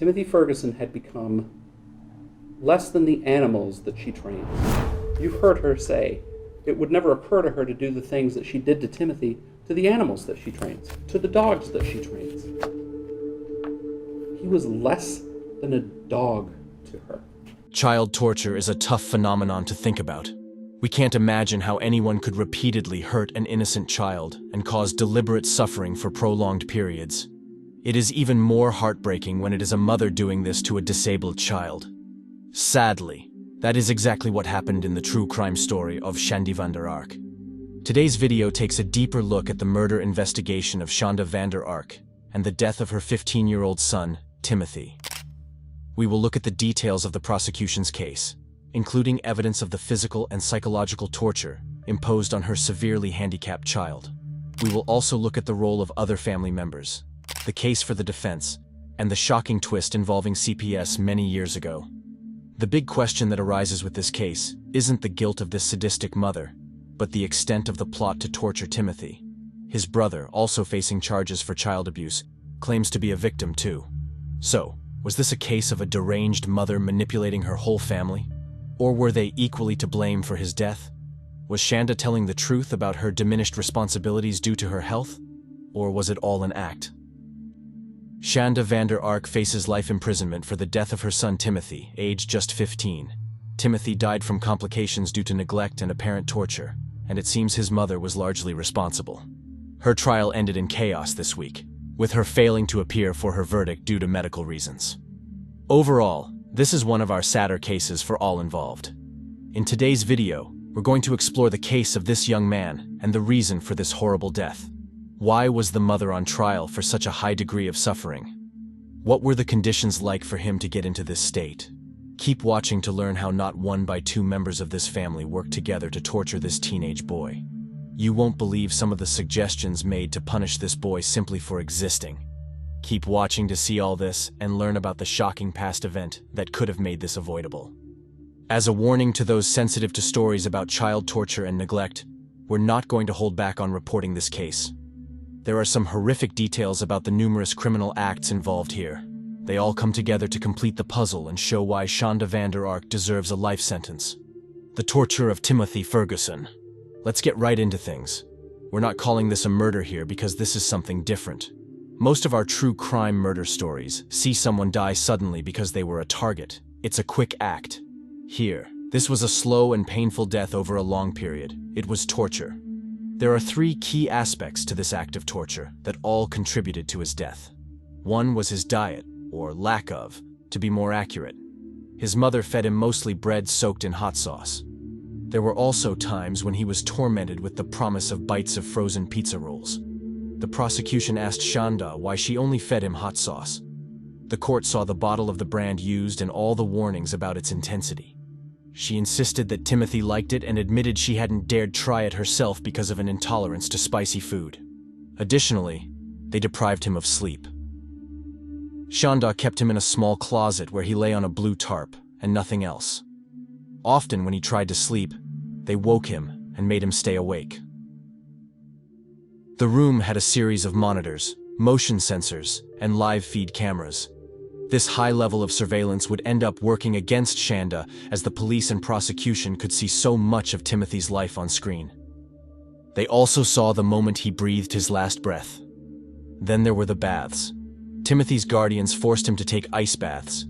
Timothy Ferguson had become less than the animals that she trains. You've heard her say it would never occur to her to do the things that she did to Timothy to the animals that she trains, to the dogs that she trains. He was less than a dog to her. Child torture is a tough phenomenon to think about. We can't imagine how anyone could repeatedly hurt an innocent child and cause deliberate suffering for prolonged periods. It is even more heartbreaking when it is a mother doing this to a disabled child. Sadly, that is exactly what happened in the true crime story of Shanda Vander Ark. Today's video takes a deeper look at the murder investigation of Shanda Vander Ark and the death of her 15-year-old son, Timothy. We will look at the details of the prosecution's case, including evidence of the physical and psychological torture imposed on her severely handicapped child. We will also look at the role of other family members, the case for the defense, and the shocking twist involving CPS many years ago. The big question that arises with this case isn't the guilt of this sadistic mother, but the extent of the plot to torture Timothy. His brother, also facing charges for child abuse, claims to be a victim too. So, was this a case of a deranged mother manipulating her whole family? Or were they equally to blame for his death? Was Shanda telling the truth about her diminished responsibilities due to her health? Or was it all an act? Shanda Vander Ark faces life imprisonment for the death of her son Timothy, aged just 15. Timothy died from complications due to neglect and apparent torture, and it seems his mother was largely responsible. Her trial ended in chaos this week, with her failing to appear for her verdict due to medical reasons. Overall, this is one of our sadder cases for all involved. In today's video, we're going to explore the case of this young man and the reason for this horrible death. Why was the mother on trial for such a high degree of suffering? What were the conditions like for him to get into this state? Keep watching to learn how not one but two members of this family worked together to torture this teenage boy. You won't believe some of the suggestions made to punish this boy simply for existing. Keep watching to see all this and learn about the shocking past event that could have made this avoidable. As a warning to those sensitive to stories about child torture and neglect, we're not going to hold back on reporting this case. There are some horrific details about the numerous criminal acts involved here. They all come together to complete the puzzle and show why Shanda Vander Ark deserves a life sentence. The torture of Timothy Ferguson. Let's get right into things. We're not calling this a murder here because this is something different. Most of our true crime murder stories see someone die suddenly because they were a target. It's a quick act. Here, this was a slow and painful death over a long period. It was torture. There are three key aspects to this act of torture that all contributed to his death. One was his diet, or lack of, to be more accurate. His mother fed him mostly bread soaked in hot sauce. There were also times when he was tormented with the promise of bites of frozen pizza rolls. The prosecution asked Shanda why she only fed him hot sauce. The court saw the bottle of the brand used and all the warnings about its intensity. She insisted that Timothy liked it and admitted she hadn't dared try it herself because of an intolerance to spicy food. Additionally, they deprived him of sleep. Shanda kept him in a small closet where he lay on a blue tarp and nothing else. Often when he tried to sleep, they woke him and made him stay awake. The room had a series of monitors, motion sensors, and live feed cameras. This high level of surveillance would end up working against Shanda as the police and prosecution could see so much of Timothy's life on screen. They also saw the moment he breathed his last breath. Then there were the baths. Timothy's guardians forced him to take ice baths.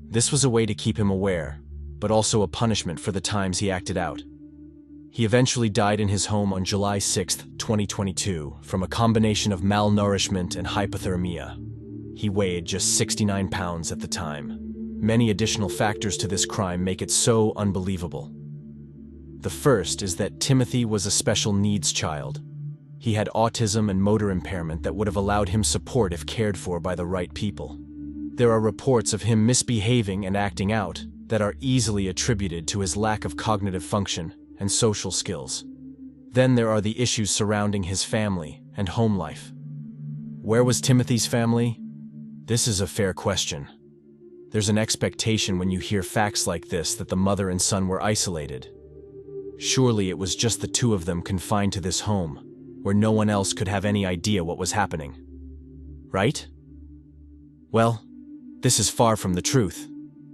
This was a way to keep him aware, but also a punishment for the times he acted out. He eventually died in his home on July 6, 2022, from a combination of malnourishment and hypothermia. He weighed just 69 pounds at the time. Many additional factors to this crime make it so unbelievable. The first is that Timothy was a special needs child. He had autism and motor impairment that would have allowed him support if cared for by the right people. There are reports of him misbehaving and acting out that are easily attributed to his lack of cognitive function and social skills. Then there are the issues surrounding his family and home life. Where was Timothy's family? This is a fair question. There's an expectation when you hear facts like this that the mother and son were isolated. Surely it was just the two of them confined to this home, where no one else could have any idea what was happening. Right? Well, This is far from the truth.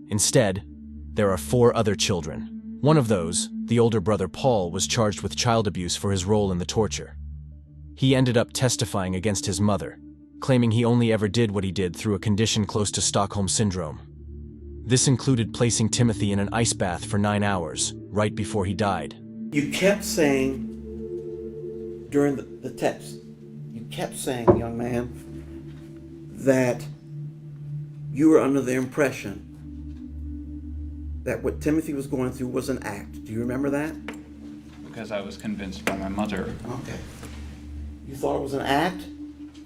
Instead, there are 4 other children. One of those, the older brother Paul, was charged with child abuse for his role in the torture. He ended up testifying against his mother, claiming he only ever did what he did through a condition close to Stockholm Syndrome. This included placing Timothy in an ice bath for 9 hours, right before he died. You kept saying during the text, you kept saying, young man, that you were under the impression that what Timothy was going through was an act. Do you remember that? Because I was convinced by my mother. Okay. You thought it was an act,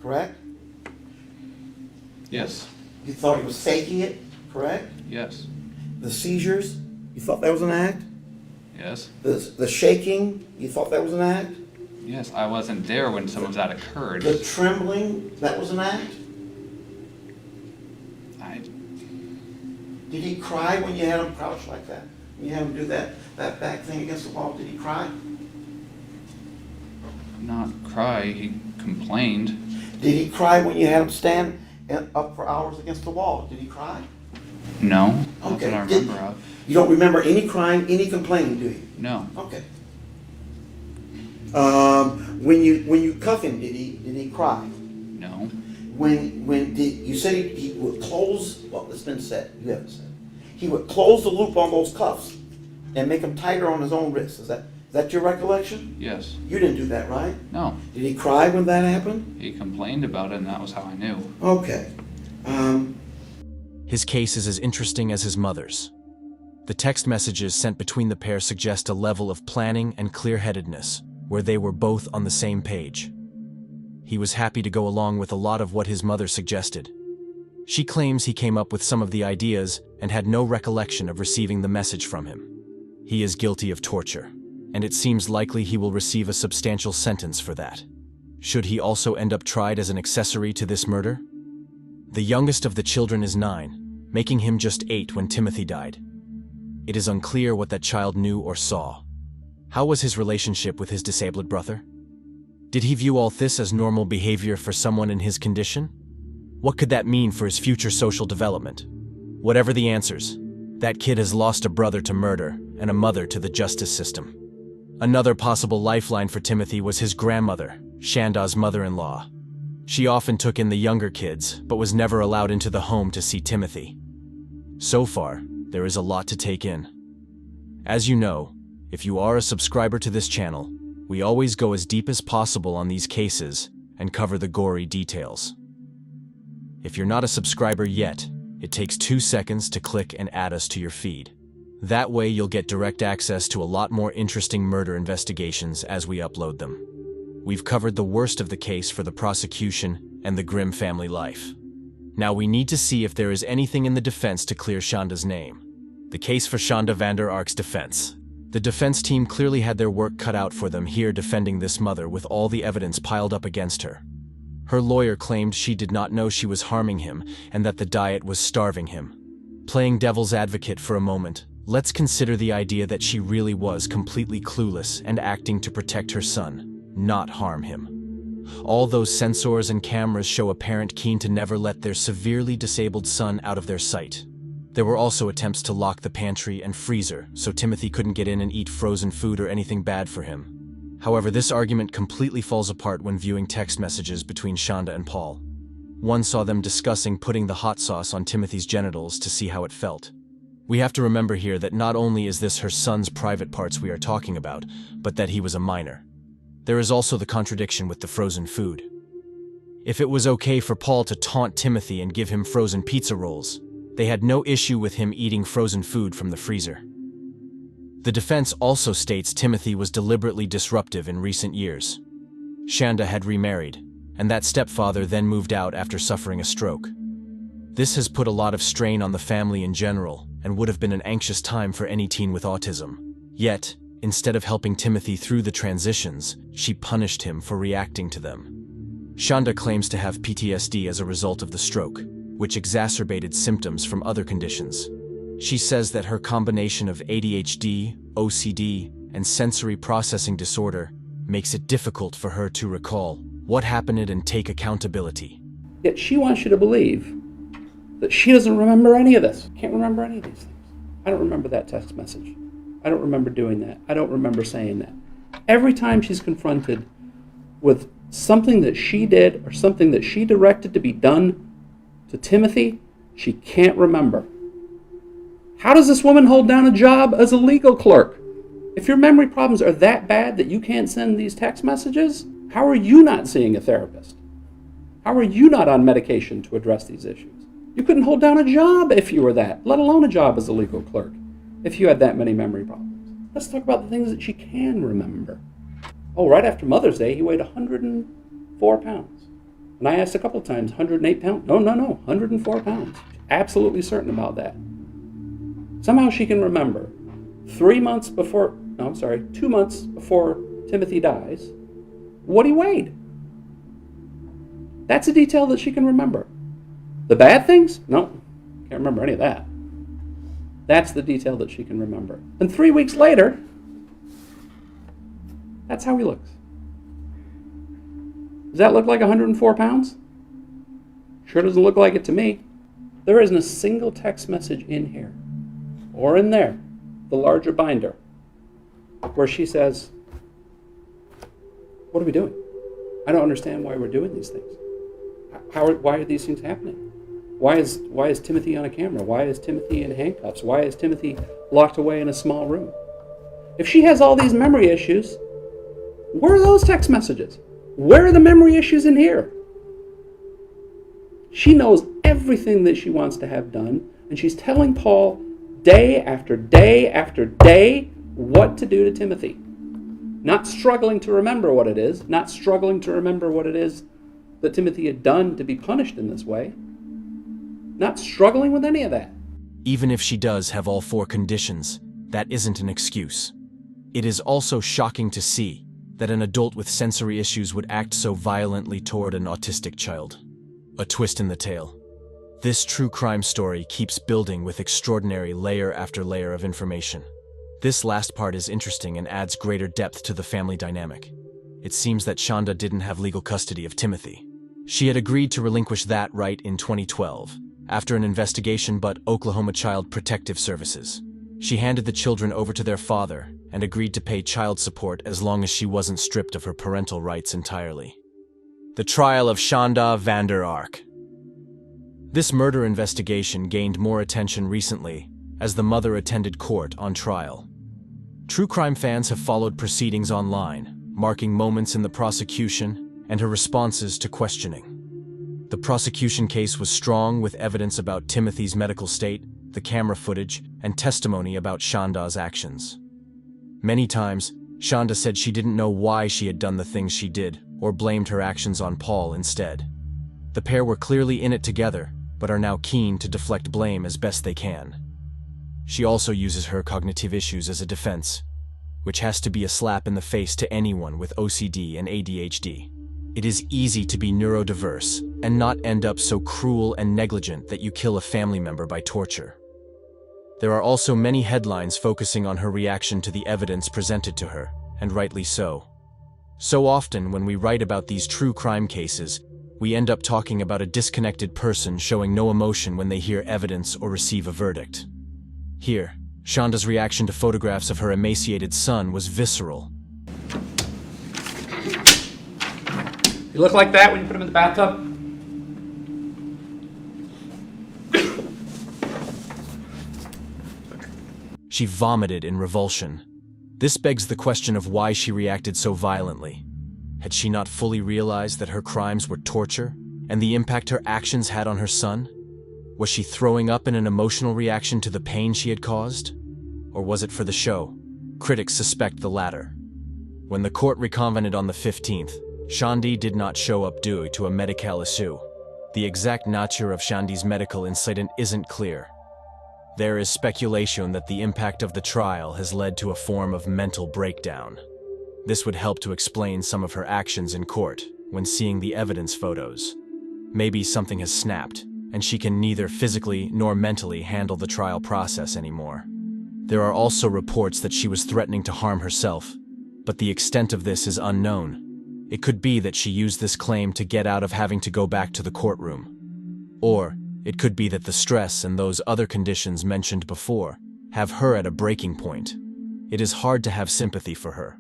correct? Yes. You thought he was faking it, correct? Yes. The seizures, you thought that was an act? Yes. The shaking, you thought that was an act? Yes, I wasn't there when some of that occurred. The trembling, that was an act? Did he cry when you had him crouched like that? When you had him do that back thing against the wall, did he cry? Not cry, he complained. Did he cry when you had him stand up for hours against the wall? Did he cry? No, not Okay. that I remember of. You don't remember any crying, any complaining, do you? No. Okay. When you cuff him, did he cry? No. You said he would close, well, it's been said, you haven't said. He would close the loop on those cuffs and make them tighter on his own wrists. Is that your recollection? Yes. You didn't do that, right? No. Did he cry when that happened? He complained about it, and that was how I knew. Okay. His case is as interesting as his mother's. The text messages sent between the pair suggest a level of planning and clear-headedness, where they were both on the same page. He was happy to go along with a lot of what his mother suggested. She claims he came up with some of the ideas and had no recollection of receiving the message from him. He is guilty of torture, and it seems likely he will receive a substantial sentence for that. Should he also end up tried as an accessory to this murder? The youngest of the children is 9, making him just 8 when Timothy died. It is unclear what that child knew or saw. How was his relationship with his disabled brother? Did he view all this as normal behavior for someone in his condition? What could that mean for his future social development? Whatever the answers, that kid has lost a brother to murder and a mother to the justice system. Another possible lifeline for Timothy was his grandmother, Shanda's mother-in-law. She often took in the younger kids, but was never allowed into the home to see Timothy. So far, there is a lot to take in. As you know, if you are a subscriber to this channel, we always go as deep as possible on these cases and cover the gory details. If you're not a subscriber yet, it takes 2 seconds to click and add us to your feed. That way you'll get direct access to a lot more interesting murder investigations as we upload them. We've covered the worst of the case for the prosecution and the grim family life. Now we need to see if there is anything in the defense to clear Shanda's name. The case for Shanda Vander Ark's defense. The defense team clearly had their work cut out for them here defending this mother with all the evidence piled up against her. Her lawyer claimed she did not know she was harming him and that the diet was starving him. Playing devil's advocate for a moment, let's consider the idea that she really was completely clueless and acting to protect her son, not harm him. All those sensors and cameras show a parent keen to never let their severely disabled son out of their sight. There were also attempts to lock the pantry and freezer so Timothy couldn't get in and eat frozen food or anything bad for him. However, this argument completely falls apart when viewing text messages between Shanda and Paul. One saw them discussing putting the hot sauce on Timothy's genitals to see how it felt. We have to remember here that not only is this her son's private parts we are talking about, but that he was a minor. There is also the contradiction with the frozen food. If it was okay for Paul to taunt Timothy and give him frozen pizza rolls, they had no issue with him eating frozen food from the freezer. The defense also states Timothy was deliberately disruptive in recent years. Shanda had remarried, and that stepfather then moved out after suffering a stroke. This has put a lot of strain on the family in general and would have been an anxious time for any teen with autism. Yet, instead of helping Timothy through the transitions, she punished him for reacting to them. Shanda claims to have PTSD as a result of the stroke, which exacerbated symptoms from other conditions. She says that her combination of ADHD, OCD, and sensory processing disorder makes it difficult for her to recall what happened and take accountability. Yet she wants you to believe that she doesn't remember any of this. Can't remember any of these things. I don't remember that text message. I don't remember doing that. I don't remember saying that. Every time she's confronted with something that she did or something that she directed to be done to Timothy, she can't remember. How does this woman hold down a job as a legal clerk? If your memory problems are that bad that you can't send these text messages, how are you not seeing a therapist? How are you not on medication to address these issues? You couldn't hold down a job if you were that, let alone a job as a legal clerk, if you had that many memory problems. Let's talk about the things that she can remember. Oh, right after Mother's Day, he weighed 104 pounds. And I asked a couple times, 108 pounds? No, 104 pounds. Absolutely certain about that. Somehow she can remember 2 months before Timothy dies, what he weighed. That's a detail that she can remember. The bad things? No, can't remember any of that. That's the detail that she can remember. And 3 weeks later, that's how he looks. Does that look like 104 pounds? Sure doesn't look like it to me. There isn't a single text message in here, or in there, the larger binder, where she says, what are we doing? I don't understand why we're doing these things. Why are these things happening? Why is Timothy on a camera? Why is Timothy in handcuffs? Why is Timothy locked away in a small room? If she has all these memory issues, where are those text messages? Where are the memory issues in here? She knows everything that she wants to have done, and she's telling Paul day after day after day what to do to Timothy. Not struggling to remember what it is, not struggling to remember what it is that Timothy had done to be punished in this way. Not struggling with any of that. Even if she does have all 4 conditions, that isn't an excuse. It is also shocking to see that an adult with sensory issues would act so violently toward an autistic child. A twist in the tale. This true crime story keeps building with extraordinary layer after layer of information. This last part is interesting and adds greater depth to the family dynamic. It seems that Shanda didn't have legal custody of Timothy. She had agreed to relinquish that right in 2012, after an investigation by Oklahoma Child Protective Services. She handed the children over to their father and agreed to pay child support as long as she wasn't stripped of her parental rights entirely. The trial of Shanda Vander Ark. This murder investigation gained more attention recently as the mother attended court on trial. True crime fans have followed proceedings online, marking moments in the prosecution and her responses to questioning. The prosecution case was strong with evidence about Timothy's medical state, the camera footage, and testimony about Shanda's actions. Many times, Shanda said she didn't know why she had done the things she did, or blamed her actions on Paul instead. The pair were clearly in it together, but are now keen to deflect blame as best they can. She also uses her cognitive issues as a defense, which has to be a slap in the face to anyone with OCD and ADHD. It is easy to be neurodiverse and not end up so cruel and negligent that you kill a family member by torture. There are also many headlines focusing on her reaction to the evidence presented to her, and rightly so. So often when we write about these true crime cases, we end up talking about a disconnected person showing no emotion when they hear evidence or receive a verdict. Here, Shanda's reaction to photographs of her emaciated son was visceral. You look like that when you put him in the bathtub? She vomited in revulsion. This begs the question of why she reacted so violently. Had she not fully realized that her crimes were torture, and the impact her actions had on her son? Was she throwing up in an emotional reaction to the pain she had caused? Or was it for the show? Critics suspect the latter. When the court reconvened on the 15th, Shandi did not show up due to a medical issue. The exact nature of Shandi's medical incident isn't clear. There is speculation that the impact of the trial has led to a form of mental breakdown. This would help to explain some of her actions in court when seeing the evidence photos. Maybe something has snapped, and she can neither physically nor mentally handle the trial process anymore. There are also reports that she was threatening to harm herself, but the extent of this is unknown. It could be that she used this claim to get out of having to go back to the courtroom. Or It could be that the stress and those other conditions mentioned before have her at a breaking point. It is hard to have sympathy for her,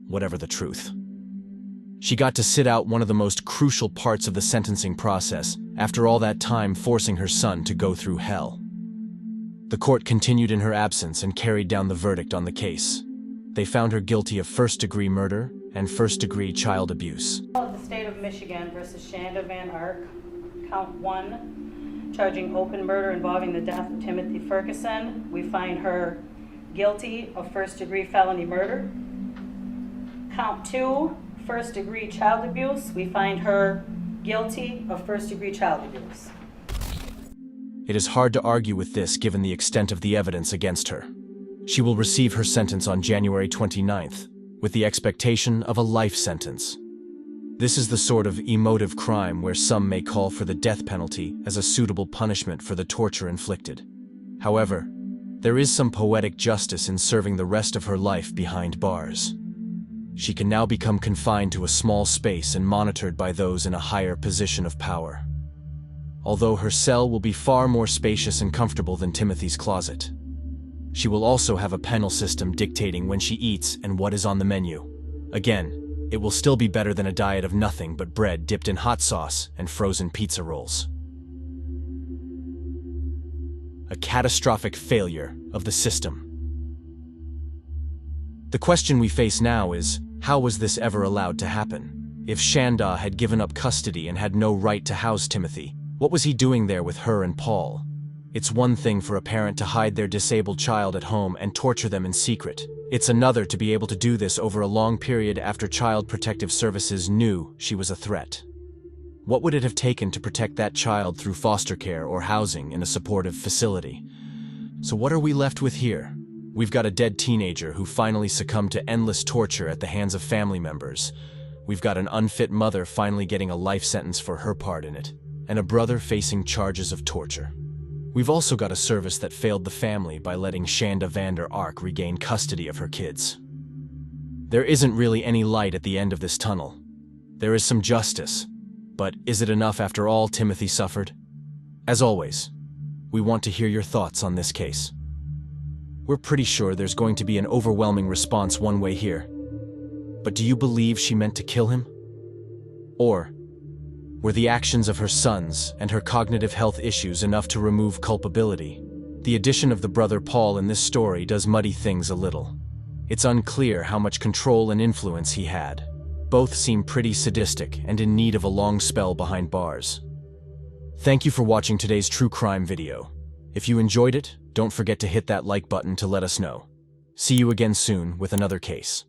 whatever the truth. She got to sit out one of the most crucial parts of the sentencing process after all that time forcing her son to go through hell. The court continued in her absence and carried down the verdict on the case. They found her guilty of first-degree murder and first-degree child abuse. The state of Michigan versus Shanda Vander Ark, count 1, charging open murder involving the death of Timothy Ferguson. We find her guilty of first-degree felony murder. Count 2, first-degree child abuse. We find her guilty of first-degree child abuse. It is hard to argue with this given the extent of the evidence against her. She will receive her sentence on January 29th, with the expectation of a life sentence. This is the sort of emotive crime where some may call for the death penalty as a suitable punishment for the torture inflicted. However, there is some poetic justice in serving the rest of her life behind bars. She can now become confined to a small space and monitored by those in a higher position of power. Although her cell will be far more spacious and comfortable than Timothy's closet. She will also have a penal system dictating when she eats and what is on the menu. Again, it will still be better than a diet of nothing but bread dipped in hot sauce and frozen pizza rolls. A catastrophic failure of the system. The question we face now is, how was this ever allowed to happen? If Shanda had given up custody and had no right to house Timothy, what was he doing there with her and Paul? It's one thing for a parent to hide their disabled child at home and torture them in secret. It's another to be able to do this over a long period after Child Protective Services knew she was a threat. What would it have taken to protect that child through foster care or housing in a supportive facility? So what are we left with here? We've got a dead teenager who finally succumbed to endless torture at the hands of family members. We've got an unfit mother finally getting a life sentence for her part in it, and a brother facing charges of torture. We've also got a service that failed the family by letting Shanda Vander Ark regain custody of her kids. There isn't really any light at the end of this tunnel. There is some justice, but is it enough after all Timothy suffered? As always, we want to hear your thoughts on this case. We're pretty sure there's going to be an overwhelming response one way here. But do you believe she meant to kill him? Or were the actions of her sons and her cognitive health issues enough to remove culpability? The addition of the brother Paul in this story does muddy things a little. It's unclear how much control and influence he had. Both seem pretty sadistic and in need of a long spell behind bars. Thank you for watching today's true crime video. If you enjoyed it, don't forget to hit that like button to let us know. See you again soon with another case.